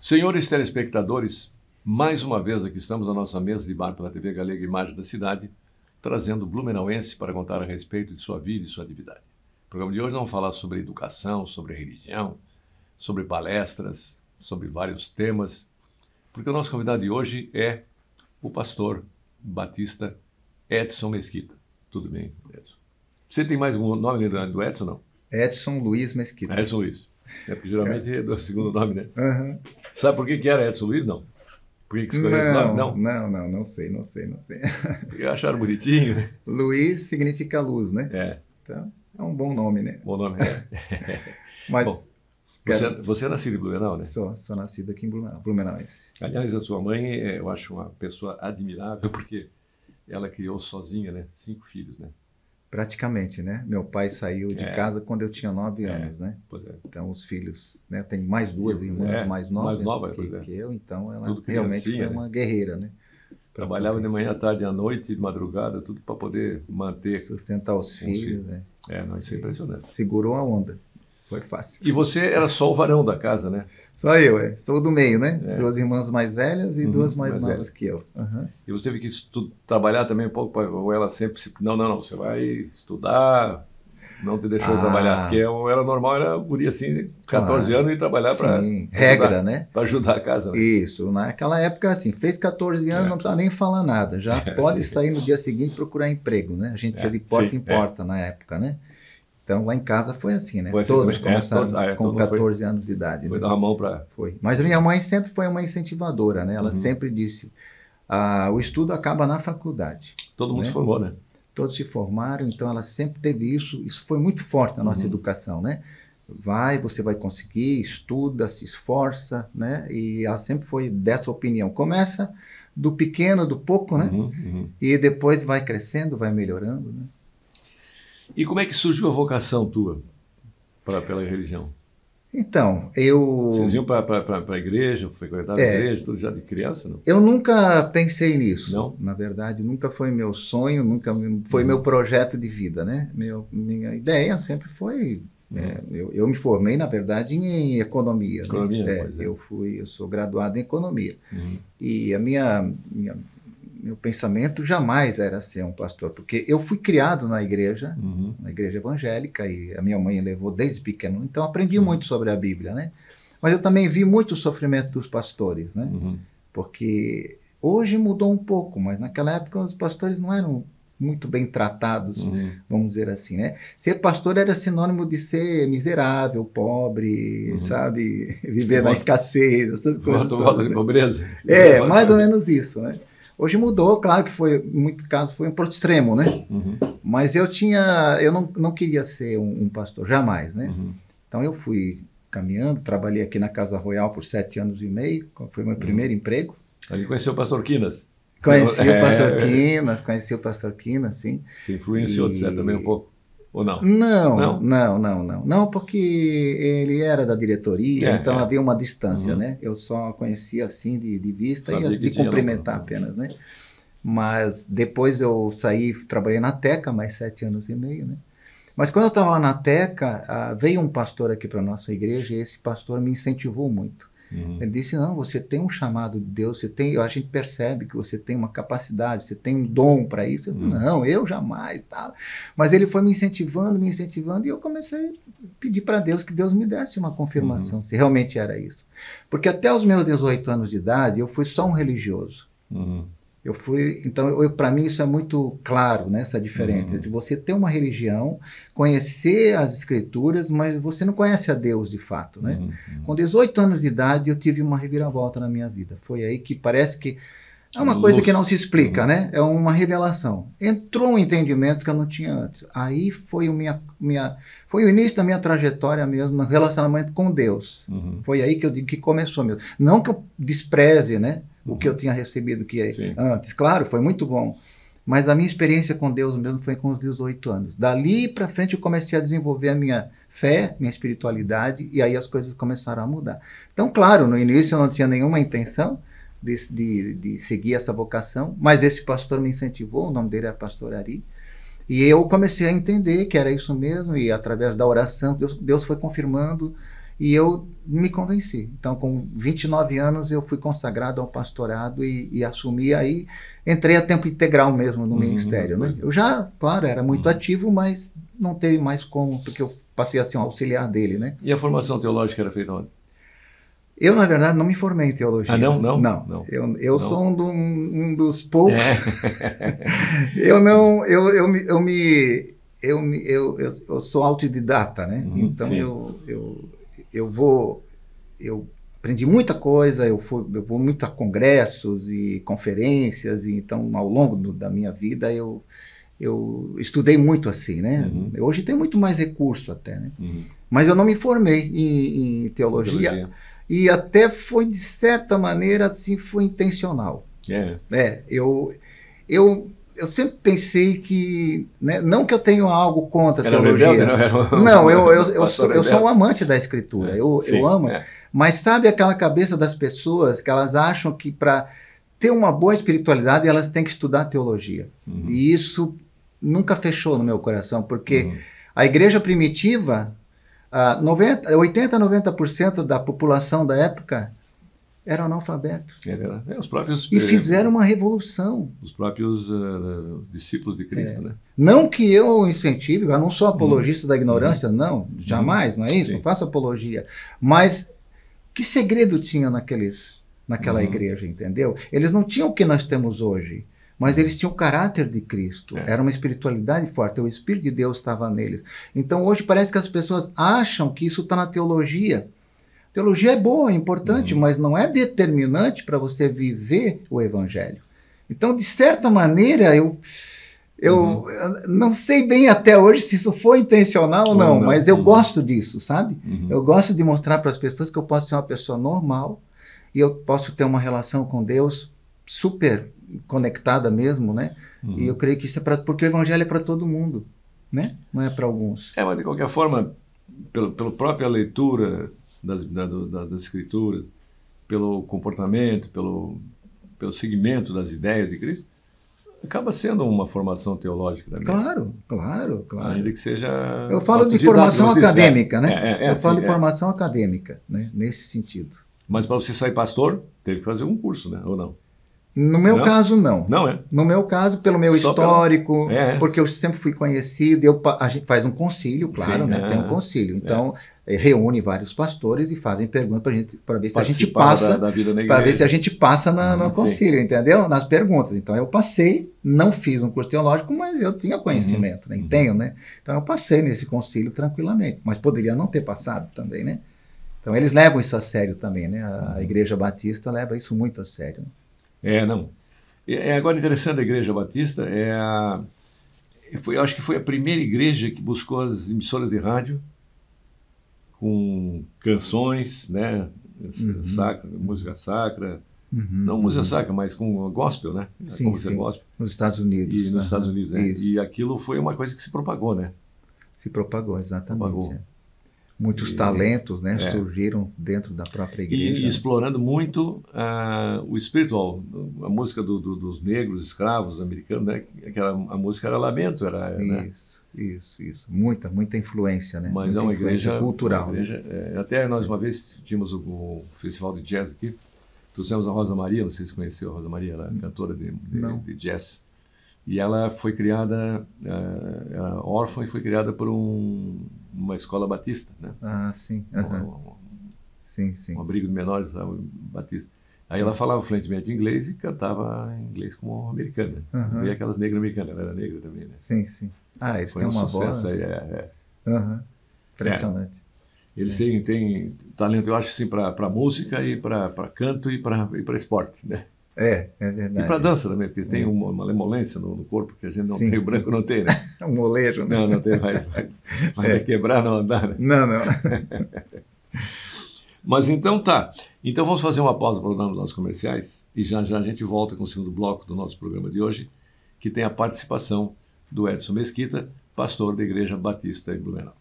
Senhores telespectadores, mais uma vez aqui estamos na nossa mesa de bar pela TV Galega Imagem da Cidade, trazendo blumenauense para contar a respeito de sua vida e sua atividade. O programa de hoje nós vamos falar sobre educação, sobre religião, sobre palestras, sobre vários temas, porque o nosso convidado de hoje é o pastor batista Edson Mesquita. Tudo bem, Edson? Você tem mais um nome do Edson, não? Edson Luiz Mesquita. Edson Luiz. É porque geralmente é o segundo nome, né? Uhum. Sabe por que era Edson Luiz? Não. Por que escolheu esse nome? Não sei. Porque acharam bonitinho, né? Luiz significa luz, né? É. Então, é um bom nome, né? Bom nome, é. Mas Bom, você é nascido em Blumenau, né? Sou nascido aqui em Blumenauense. Aliás, a sua mãe, eu acho uma pessoa admirável, porque ela criou sozinha, né? 5 filhos, né? Praticamente, né? Meu pai saiu de casa quando eu tinha 9 anos, né? Pois é. Então, os filhos, né? Eu tenho mais 2 irmãs mais novas que eu, então ela realmente foi uma guerreira, né? Trabalhava de manhã, à tarde, à noite, de madrugada, tudo para poder manter... Sustentar os filhos, né? Não, isso é impressionante. Segurou a onda. Foi fácil. E você era só o varão da casa, né? Só eu, Sou do meio, né? 2 irmãs mais velhas e 2 mais novas que eu. Uhum. E você teve que trabalhar também um pouco, ou ela sempre... Não, você vai estudar, não te deixou trabalhar. Porque era normal, era guria assim, 14 anos e trabalhar para... regra, né? Para ajudar a casa, né? Isso, naquela época assim, fez 14 anos, não precisa nem falar nada. Já pode sair no dia seguinte e procurar emprego, né? A gente ia de porta em porta na época, né? Então, lá em casa foi assim, né? Todos começaram com 14 anos de idade. Foi dar uma mão para... Foi. Mas a minha mãe sempre foi uma incentivadora, né? Ela sempre disse, o estudo acaba na faculdade. Todo mundo se formou, né? Todos se formaram, então ela sempre teve isso. Isso foi muito forte na nossa educação, né? Você vai conseguir, estuda, se esforça, né? E ela sempre foi dessa opinião. Começa do pequeno, do pouco, né? E depois vai crescendo, vai melhorando, né? E como é que surgiu a vocação tua pela religião? Então, Vocês iam para a igreja, frequentavam a igreja, tudo já de criança, não? Eu nunca pensei nisso. Não? Na verdade, nunca foi meu sonho, nunca foi meu projeto de vida, né? Minha ideia sempre foi... eu me formei, na verdade, em economia. Economia, né? Eu sou graduado em economia. E meu pensamento jamais era ser um pastor, porque eu fui criado na igreja evangélica, e a minha mãe levou desde pequeno, então aprendi muito sobre a Bíblia, né? Mas eu também vi muito o sofrimento dos pastores, né? Porque hoje mudou um pouco, mas naquela época os pastores não eram muito bem tratados, vamos dizer assim, né? Ser pastor era sinônimo de ser miserável, pobre, sabe? Viver na escassez, essas coisas. Volta de pobreza. Mais ou menos isso, né? Hoje mudou, claro que foi, em muitos casos, foi um pro extremo, né? Mas eu não queria ser um pastor, jamais, né? Então eu fui caminhando, trabalhei aqui na Casa Royal por 7 anos e meio, foi meu primeiro emprego. Ali conheceu o pastor Quinas? Conheci o pastor Quinas, sim. Que influenciou de você também um pouco? Ou não? Não, porque ele era da diretoria, então havia uma distância, né? Eu só conhecia assim de vista e de cumprimentar apenas, né? Mas depois eu saí, trabalhei na Teca, mais 7 anos e meio, né? Mas quando eu estava lá na Teca, veio um pastor aqui para a nossa igreja e esse pastor me incentivou muito. Ele disse, não, você tem um chamado de Deus, a gente percebe que você tem uma capacidade, você tem um dom para isso. Não, eu jamais. Tá. Mas ele foi me incentivando, e eu comecei a pedir para Deus que Deus me desse uma confirmação, se realmente era isso. Porque até os meus 18 anos de idade, eu fui só um religioso. Então, para mim isso é muito claro, né, essa diferença de você ter uma religião, conhecer as escrituras, mas você não conhece a Deus de fato, né? Com 18 anos de idade eu tive uma reviravolta na minha vida. Foi aí que parece que é uma coisa que não se explica, né? É uma revelação. Entrou um entendimento que eu não tinha antes. Aí foi foi o início da minha trajetória mesmo no relacionamento com Deus. Foi aí que eu digo que começou mesmo. Não que eu despreze, né? O que eu tinha recebido antes. Claro, foi muito bom. Mas a minha experiência com Deus mesmo foi com os 18 anos. Dali para frente eu comecei a desenvolver a minha fé, minha espiritualidade, e aí as coisas começaram a mudar. Então, claro, no início eu não tinha nenhuma intenção de seguir essa vocação, mas esse pastor me incentivou, o nome dele é pastor Ari, e eu comecei a entender que era isso mesmo, e através da oração, Deus foi confirmando, e eu me convenci. Então, com 29 anos, eu fui consagrado ao pastorado e assumi, aí entrei a tempo integral mesmo no ministério. Né? Eu já, claro, era muito ativo, mas não teve mais como, porque eu passei a ser um auxiliar dele. Né? E a formação teológica era feita onde? Eu, na verdade, não me formei em teologia. Ah, não? Não. Eu sou um dos poucos. Eu sou autodidata, né? Então eu aprendi muita coisa, eu vou muito a congressos e conferências, e então ao longo da minha vida eu estudei muito assim, né? Hoje tem muito mais recurso até, né? Mas eu não me formei em teologia. E até foi, de certa maneira, assim, foi intencional. Eu sempre pensei que, né, não que eu tenha algo contra a teologia. Rebelde, não, eu sou um amante da Escritura, eu amo. Mas sabe aquela cabeça das pessoas que elas acham que para ter uma boa espiritualidade elas têm que estudar teologia. E isso nunca fechou no meu coração, porque a igreja primitiva... 80% a 90% da população da época eram analfabetos. Os próprios, e fizeram uma revolução. Os próprios discípulos de Cristo, né? Não que eu incentive, eu não sou apologista da ignorância, não, jamais, não é isso? Não faço apologia. Mas que segredo tinha naquela igreja, entendeu? Eles não tinham o que nós temos hoje. Mas eles tinham o caráter de Cristo, era uma espiritualidade forte, o Espírito de Deus estava neles. Então hoje parece que as pessoas acham que isso está na teologia. Teologia é boa, é importante, mas não é determinante para você viver o Evangelho. Então, de certa maneira, eu não sei bem até hoje se isso foi intencional ou não, mas eu gosto disso, sabe? Eu gosto de mostrar para as pessoas que eu posso ser uma pessoa normal e eu posso ter uma relação com Deus super conectada mesmo, né? E eu creio que isso é porque o Evangelho é para todo mundo, né? Não é para alguns. Mas de qualquer forma, pela própria leitura das Escrituras, pelo comportamento, pelo seguimento das ideias de Cristo, acaba sendo uma formação teológica também. Claro. Ainda que seja... Eu falo de formação acadêmica, né? Eu falo de formação acadêmica, né? Nesse sentido. Mas para você sair pastor, teve que fazer um curso, né? Ou não? No meu caso, não. Não é? No meu caso, pelo meu histórico, porque eu sempre fui conhecido, a gente faz um concílio, claro, né? Tem um concílio. Então, reúne vários pastores e fazem perguntas para ver se a gente passa, para ver se a gente passa no concílio, entendeu? Nas perguntas. Então, eu passei, não fiz um curso teológico, mas eu tinha conhecimento, né? Tenho, né? Então, eu passei nesse concílio tranquilamente, mas poderia não ter passado também, né? Então, eles levam isso a sério também, né? A Igreja Batista leva isso muito a sério, né? Não. Agora, interessante, a Igreja Batista eu acho que foi a primeira igreja que buscou as emissoras de rádio com canções, né? Música sacra, não música sacra, mas com gospel, né? Sim. Gospel. Nos Estados Unidos. E nos Estados Unidos, né? E aquilo foi uma coisa que se propagou, né? Se propagou, exatamente. Muitos talentos, né, surgiram dentro da própria igreja. E explorando muito o espiritual, a música dos negros, escravos americanos, né? A música era lamento. Isso. Muita influência, né? Mas muita é uma igreja cultural. Até nós uma vez tínhamos o festival de jazz aqui, trouxemos a Rosa Maria, não sei se conheceu a Rosa Maria, ela é cantora de jazz. E ela foi criada, era órfã e foi criada por uma escola batista, né? Sim. Um abrigo de menores, sabe, batista. Aí ela falava fluentemente inglês e cantava inglês como americana. E aquelas negras americanas, ela era negra também, né? Sim. Eles têm uma voz. Impressionante. Eles têm talento, eu acho, assim, para música e para canto e para esporte, né? É verdade. E para dança também, porque tem uma malemolência no corpo que a gente não tem, o branco não tem, né? Um molejo, né? Não tem, vai quebrar, não andar, né? Não. Mas então tá. Então vamos fazer uma pausa para os nossos comerciais e já a gente volta com o segundo bloco do nosso programa de hoje, que tem a participação do Edson Mesquita, pastor da Igreja Batista em Blumenau.